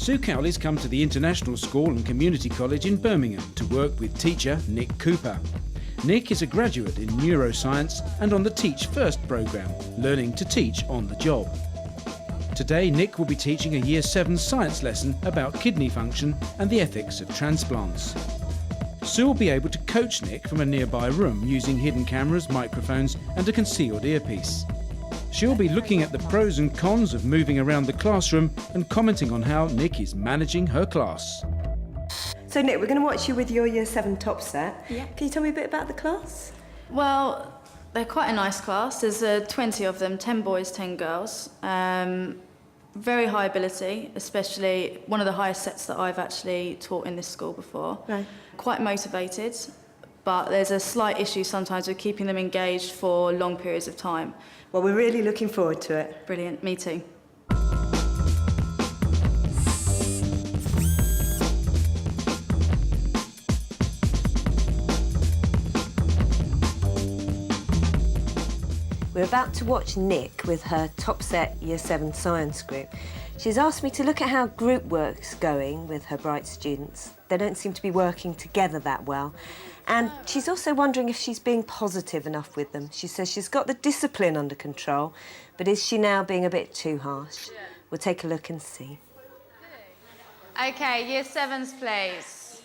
Sue Cowley's come to the International School and Community College in Birmingham to work with teacher Nick Cooper. Nick is a graduate in neuroscience and on the Teach First programme, learning to teach on the job. Today, Nick will be teaching a Year 7 science lesson about kidney function and the ethics of transplants. Sue will be able to coach Nick from a nearby room using hidden cameras, microphones and a concealed earpiece. She'll be looking at the pros and cons of moving around the classroom and commenting on how Nick is managing her class. So Nick, we're going to watch you with your Year 7 top set. Yeah. Can you tell me a bit about the class? Well, they're quite a nice class. There's 20 of them, 10 boys, 10 girls. Very high ability, especially one of the highest sets that I've actually taught in this school before. Right. Quite motivated, but there's a slight issue sometimes with keeping them engaged for long periods of time. Well, we're really looking forward to it. Brilliant, me too. We're about to watch Nick with her top set Year 7 science group. She's asked me to look at how group work's going with her bright students. They don't seem to be working together that well. And she's also wondering if she's being positive enough with them. She says she's got the discipline under control, but is she now being a bit too harsh? We'll take a look and see. OK, Year 7s, please.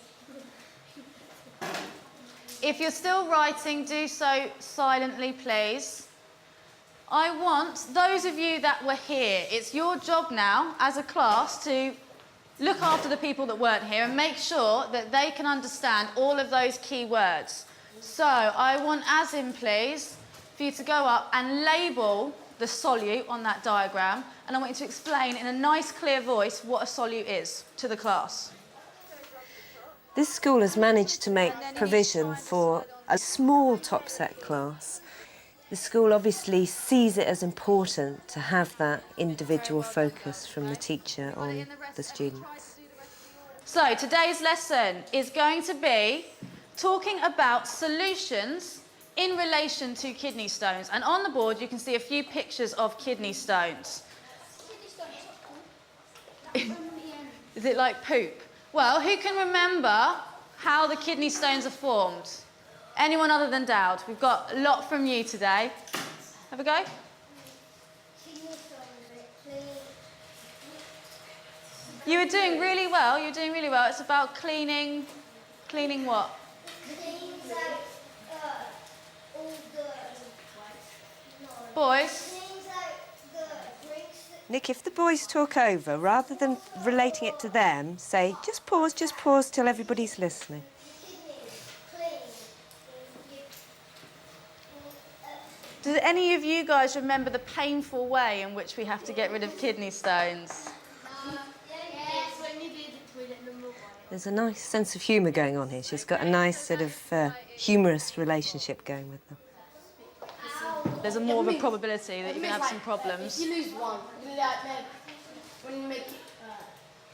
If you're still writing, do so silently, please. I want those of you that were here, it's your job now, as a class, to look after the people that weren't here and make sure that they can understand all of those key words. So I want, as in, please, for you to go up and label the solute on that diagram, and I want you to explain in a nice, clear voice what a solute is to the class. This school has managed to make provision for a small top set class. The school obviously sees it as important to have that individual focus from the teacher on the students. So today's lesson is going to be talking about solutions in relation to kidney stones. And on the board you can see a few pictures of kidney stones. Is it like poop? Well, who can remember how the kidney stones are formed? Anyone other than Dowd? We've got a lot from you today. Have a go. You were doing really well. You're doing really well. It's about cleaning. Cleaning what? Boys. Nick, if the boys talk over, rather than relating it to them, say, just pause till everybody's listening. Do any of you guys remember the painful way in which we have to get rid of kidney stones? There's a nice sense of humour going on here. She's got a nice sort of humorous relationship going with them. There's more of a probability that you're going to have some problems. If you lose one, when you make it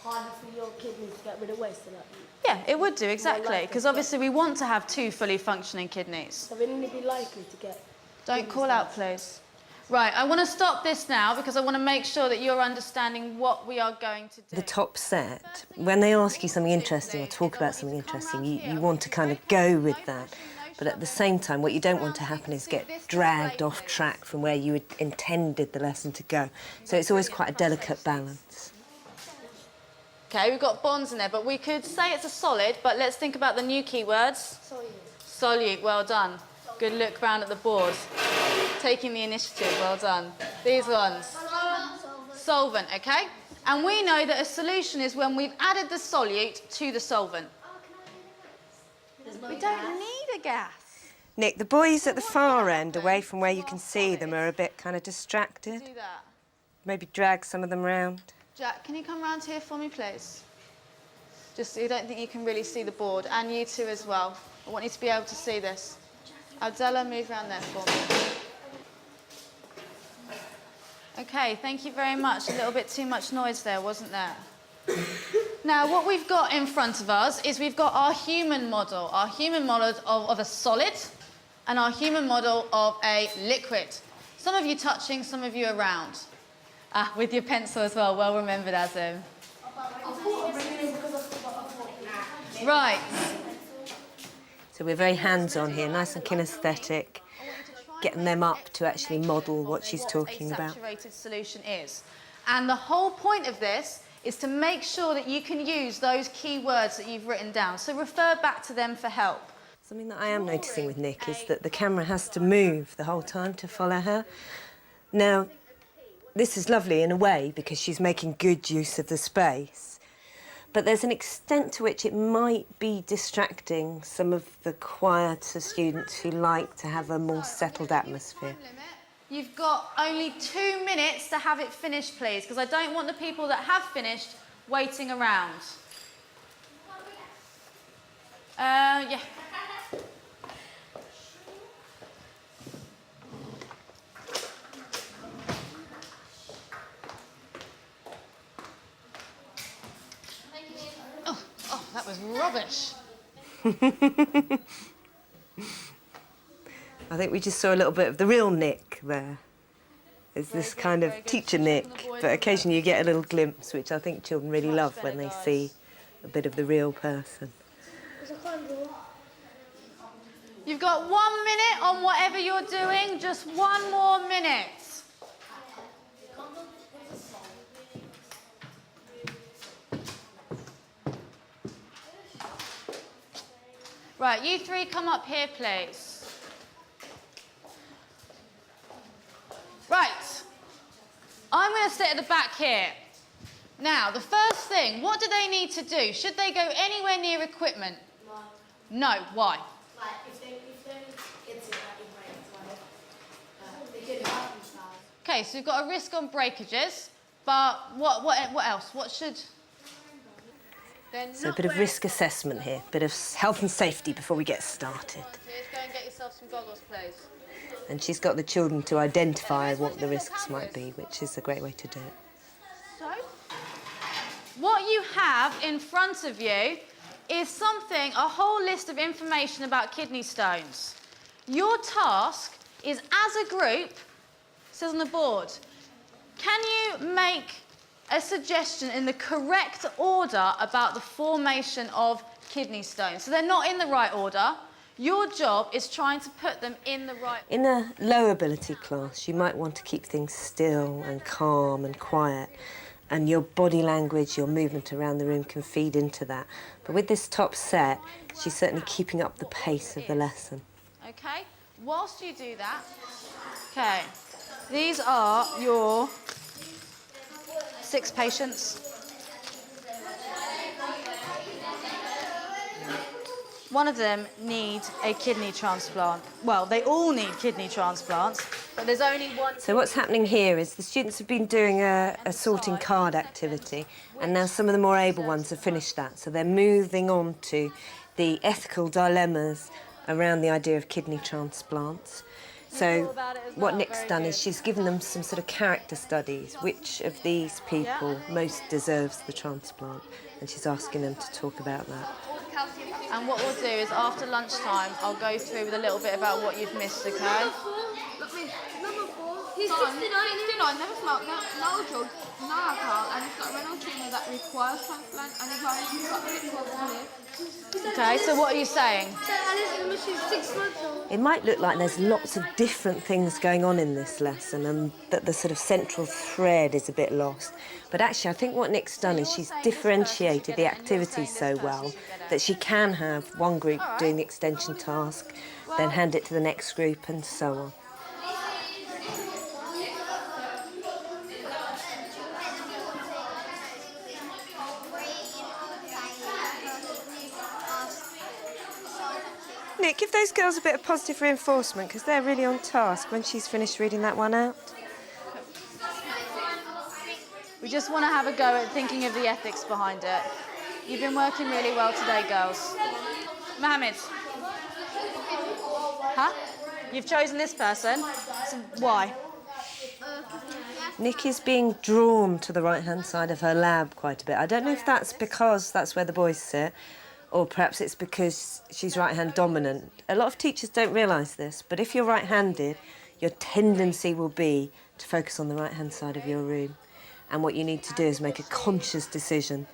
harder for your kidneys to get rid of waste. Yeah, it would do, exactly. Because obviously we want to have 2 fully functioning kidneys. So we're going to be likely to get... Don't call out, please. Right, I want to stop this now because I want to make sure that you're understanding what we are going to do. The top set, when they ask you something interesting or talk about something interesting, you want to kind of go with that. But at the same time, what you don't want to happen is get dragged off track from where you had intended the lesson to go. So it's always quite a delicate balance. OK, we've got bonds in there, but we could say it's a solid, but let's think about the new keywords. Solute, well done. Good look round at the board. Taking the initiative, well done. These ones. Solvent, OK? And we know that a solution is when we've added the solute to the solvent. We don't need a gas. Nick, the boys at the far end, away from where you can see them, are a bit kind of distracted. Do that. Maybe drag some of them round. Jack, can you come round here for me, please? Just so you don't think you can really see the board, and you two as well. I want you to be able to see this. Abdullah, move round there for me. OK, thank you very much. A little bit too much noise there, wasn't there? Now, what we've got in front of us is we've got our human model of a solid and our human model of a liquid. Some of you touching, some of you around. Ah, with your pencil as well, well remembered, Azim. Right. So we're very hands-on here, nice and kinesthetic, getting them up to actually model what she's talking about. Saturated solution is. And the whole point of this is to make sure that you can use those key words that you've written down. So refer back to them for help. Something that I am noticing with Nick is that the camera has to move the whole time to follow her. Now, this is lovely in a way because she's making good use of the space, but there's an extent to which it might be distracting some of the quieter students who like to have a more settled atmosphere. You've got only 2 minutes to have it finished, please, because I don't want the people that have finished waiting around. Yeah. Oh, that was rubbish. I think we just saw a little bit of the real Nick there. It's this kind of teacher Nick, but occasionally you get a little glimpse, which I think children really love when they see a bit of the real person. You've got 1 minute on whatever you're doing, just 1 more minute. Right, you three come up here, please. Right, I'm going to sit at the back here. Now, the first thing, what do they need to do? Should they go anywhere near equipment? No. No, why? Like, if they get to that they could help themselves. Okay, so we've got a risk on breakages, but what else? What should... So a bit of risk assessment here, a bit of health and safety before we get started. Go and get yourself some goggles, please. And she's got the children to identify what the risks might be, which is a great way to do it. So, what you have in front of you is something, a whole list of information about kidney stones. Your task is, as a group, it says on the board, can you make a suggestion in the correct order about the formation of kidney stones? So they're not in the right order. Your job is trying to put them in the right... In a low ability class, you might want to keep things still and calm and quiet, and your body language, your movement around the room can feed into that. But with this top set, she's certainly keeping up the pace of the lesson. Okay, whilst you do that, okay, these are your 6 patients. One of them needs a kidney transplant. Well, they all need kidney transplants, but there's only one... So what's happening here is the students have been doing a sorting card activity, and now some of the more able ones have finished that. So they're moving on to the ethical dilemmas around the idea of kidney transplants. So what Nick's done is she's given them some sort of character studies. Which of these people most deserves the transplant? And she's asking them to talk about that. And what we'll do is after lunchtime, I'll go through with a little bit about what you've missed, okay? Look, miss, number 4. He's 69, never smoked, no drugs, no alcohol, and he's got a renal tumour that requires transplant, and he's got fit to live. Okay, so what are you saying? She's 6 months old. It might look like there's lots of different things going on in this lesson and that the sort of central thread is a bit lost. But actually, I think what Nick's done is she's differentiated the activities so well that she can have one group doing the extension task, then hand it to the next group and so on. Nick, give those girls a bit of positive reinforcement because they're really on task when she's finished reading that one out. We just want to have a go at thinking of the ethics behind it. You've been working really well today, girls. Mohammed. Huh? You've chosen this person. So why? Nick is being drawn to the right-hand side of her lab quite a bit. I don't know if that's because that's where the boys sit, or perhaps it's because she's right-hand dominant. A lot of teachers don't realise this, but if you're right-handed, your tendency will be to focus on the right-hand side of your room. And what you need to do is make a conscious decision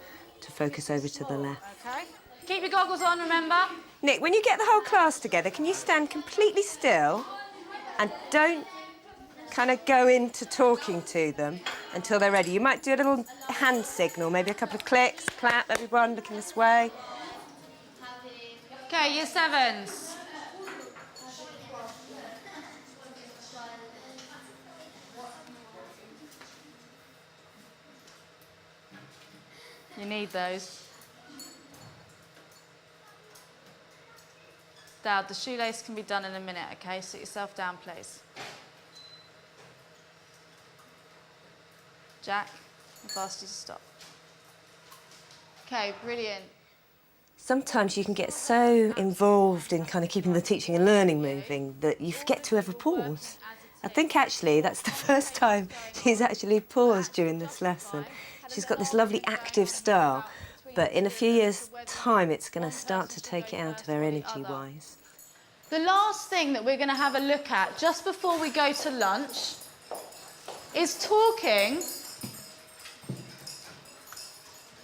to focus over to the left. Okay. Keep your goggles on, remember? Nick, when you get the whole class together, can you stand completely still and don't kind of go into talking to them until they're ready? You might do a little hand signal, maybe a couple of clicks, clap, everyone looking this way. Okay, year 7s. You need those. Dad, the shoelace can be done in a minute, okay? Sit yourself down, please. Jack, I've asked you to stop. Okay, brilliant. Sometimes you can get so involved in kind of keeping the teaching and learning moving that you forget to ever pause. I think actually that's the first time she's actually paused during this lesson. She's got this lovely active style, but in a few years' time it's going to start to take it out of her energy-wise. The last thing that we're going to have a look at just before we go to lunch is talking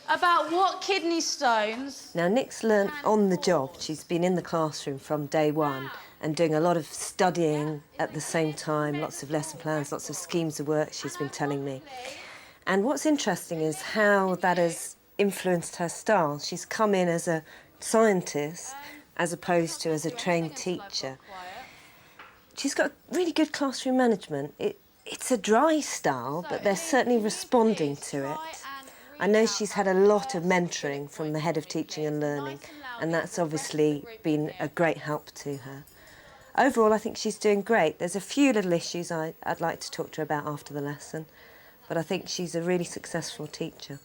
about what kidney stones... Now, Nick's learnt on the job. She's been in the classroom from day one and doing a lot of studying at the same time, lots of lesson plans, lots of schemes of work, she's been telling me. And what's interesting is how that has influenced her style. She's come in as a scientist as opposed to as a trained teacher. She's got really good classroom management. It's a dry style, but they're certainly responding to it. I know she's had a lot of mentoring from the head of teaching and learning, and that's obviously been a great help to her. Overall, I think she's doing great. There's a few little issues I'd like to talk to her about after the lesson, but I think she's a really successful teacher.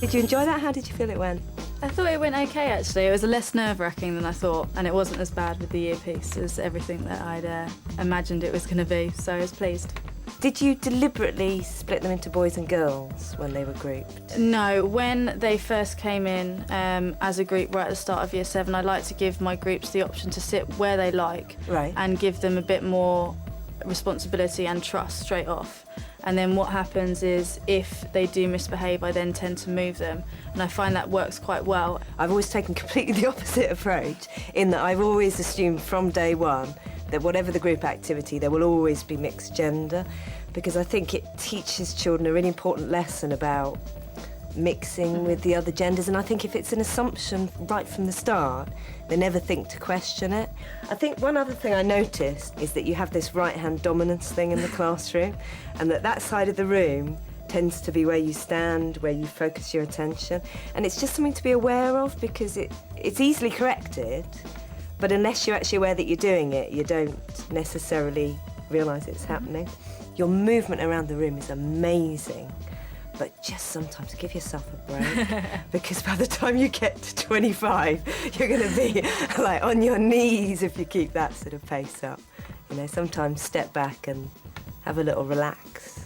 Did you enjoy that? How did you feel it went? I thought it went okay, actually. It was less nerve-wracking than I thought, and it wasn't as bad with the earpiece as everything that I'd imagined it was going to be, so I was pleased. Did you deliberately split them into boys and girls when they were grouped? No, when they first came in as a group right at the start of year 7, I like to give my groups the option to sit where they like, right, and give them a bit more responsibility and trust straight off. And then what happens is if they do misbehave, I then tend to move them, and I find that works quite well. I've always taken completely the opposite approach, in that I've always assumed from day one that whatever the group activity, there will always be mixed gender, because I think it teaches children a really important lesson about mixing with the other genders, and I think if it's an assumption right from the start, they never think to question it. I think one other thing I noticed is that you have this right-hand dominance thing in the classroom, and that side of the room tends to be where you stand, where you focus your attention, and it's just something to be aware of, because it's easily corrected, but unless you're actually aware that you're doing it, you don't necessarily realise it's happening. Your movement around the room is amazing, but just sometimes give yourself a break, because by the time you get to 25, you're going to be like on your knees if you keep that sort of pace up. You know, sometimes step back and have a little relax.